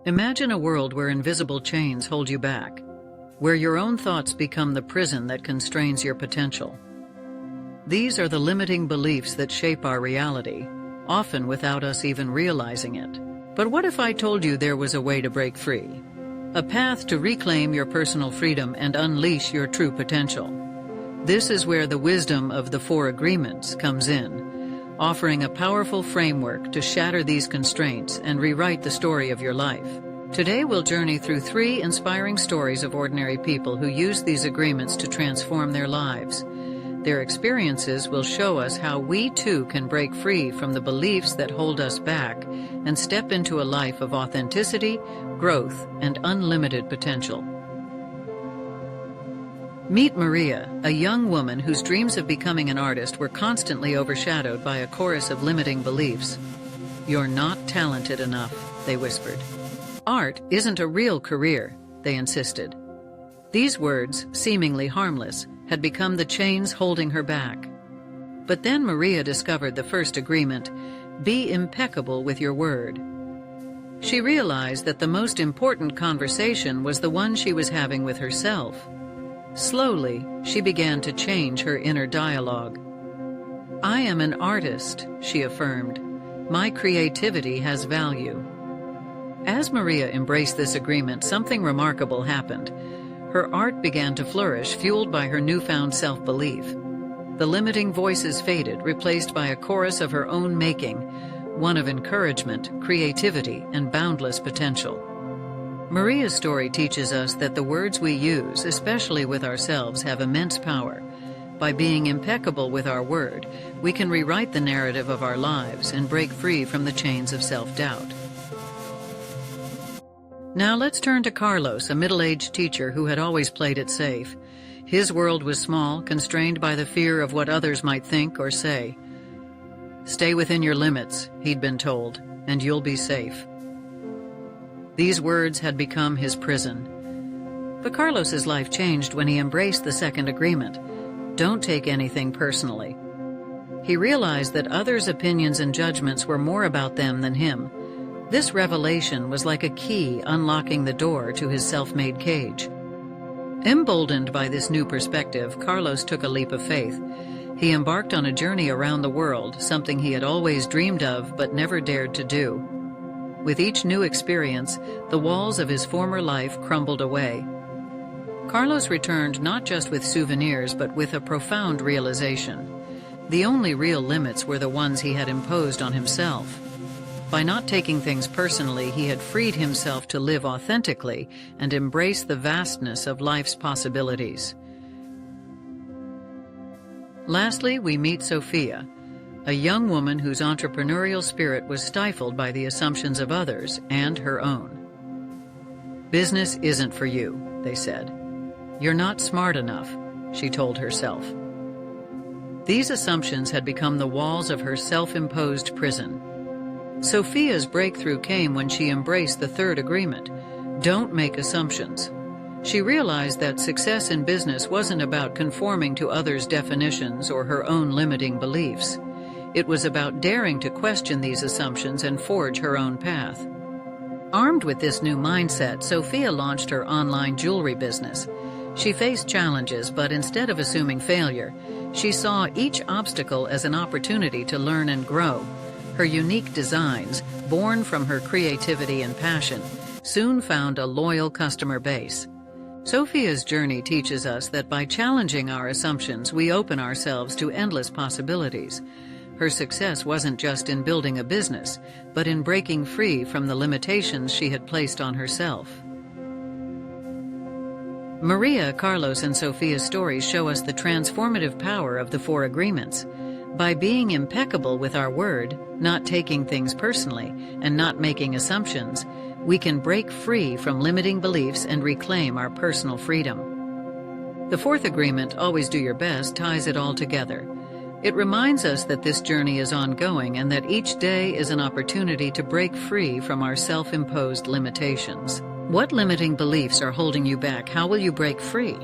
Imagine a world where invisible chains hold you back, where your own thoughts become the prison that constrains your potential. These are the limiting beliefs that shape our reality, often without us even realizing it. But what if I told you there was a way to break free? A path to reclaim your personal freedom and unleash your true potential. This is where the wisdom of the 4 agreements comes in, offering a powerful framework to shatter these constraints and rewrite the story of your life. Today we'll journey through 3 inspiring stories of ordinary people who used these agreements to transform their lives. Their experiences will show us how we too can break free from the beliefs that hold us back and step into a life of authenticity, growth, and unlimited potential. Meet Maria, a young woman whose dreams of becoming an artist were constantly overshadowed by a chorus of limiting beliefs. "You're not talented enough," they whispered. "Art isn't a real career," they insisted. These words, seemingly harmless, had become the chains holding her back. But then Maria discovered the first agreement: be impeccable with your word. She realized that the most important conversation was the one she was having with herself. Slowly, she began to change her inner dialogue. "I am an artist," she affirmed. "My creativity has value." As Maria embraced this agreement, something remarkable happened. Her art began to flourish, fueled by her newfound self-belief. The limiting voices faded, replaced by a chorus of her own making, one of encouragement, creativity, and boundless potential. Maria's story teaches us that the words we use, especially with ourselves, have immense power. By being impeccable with our word, we can rewrite the narrative of our lives and break free from the chains of self-doubt. Now let's turn to Carlos, a middle-aged teacher who had always played it safe. His world was small, constrained by the fear of what others might think or say. "Stay within your limits," he'd been told, "and you'll be safe." These words had become his prison. But Carlos's life changed when he embraced the second agreement: don't take anything personally. He realized that others' opinions and judgments were more about them than him. This revelation was like a key unlocking the door to his self-made cage. Emboldened by this new perspective, Carlos took a leap of faith. He embarked on a journey around the world, something he had always dreamed of but never dared to do. With each new experience, the walls of his former life crumbled away. Carlos returned not just with souvenirs but with a profound realization. The only real limits were the ones he had imposed on himself. By not taking things personally, he had freed himself to live authentically and embrace the vastness of life's possibilities. Lastly, we meet Sophia, a young woman whose entrepreneurial spirit was stifled by the assumptions of others and her own. "Business isn't for you," they said. "You're not smart enough," she told herself. These assumptions had become the walls of her self-imposed prison. Sophia's breakthrough came when she embraced the third agreement: don't make assumptions. She realized that success in business wasn't about conforming to others' definitions or her own limiting beliefs. It was about daring to question these assumptions and forge her own path. Armed with this new mindset, Sophia launched her online jewelry business. She faced challenges, but instead of assuming failure, she saw each obstacle as an opportunity to learn and grow. Her unique designs, born from her creativity and passion, soon found a loyal customer base. Sophia's journey teaches us that by challenging our assumptions, we open ourselves to endless possibilities. Her success wasn't just in building a business, but in breaking free from the limitations she had placed on herself. Maria, Carlos, and Sophia's stories show us the transformative power of the 4 agreements. By being impeccable with our word, not taking things personally, and not making assumptions, we can break free from limiting beliefs and reclaim our personal freedom. The 4th agreement, always do your best, ties it all together. It reminds us that this journey is ongoing and that each day is an opportunity to break free from our self-imposed limitations. What limiting beliefs are holding you back? How will you break free?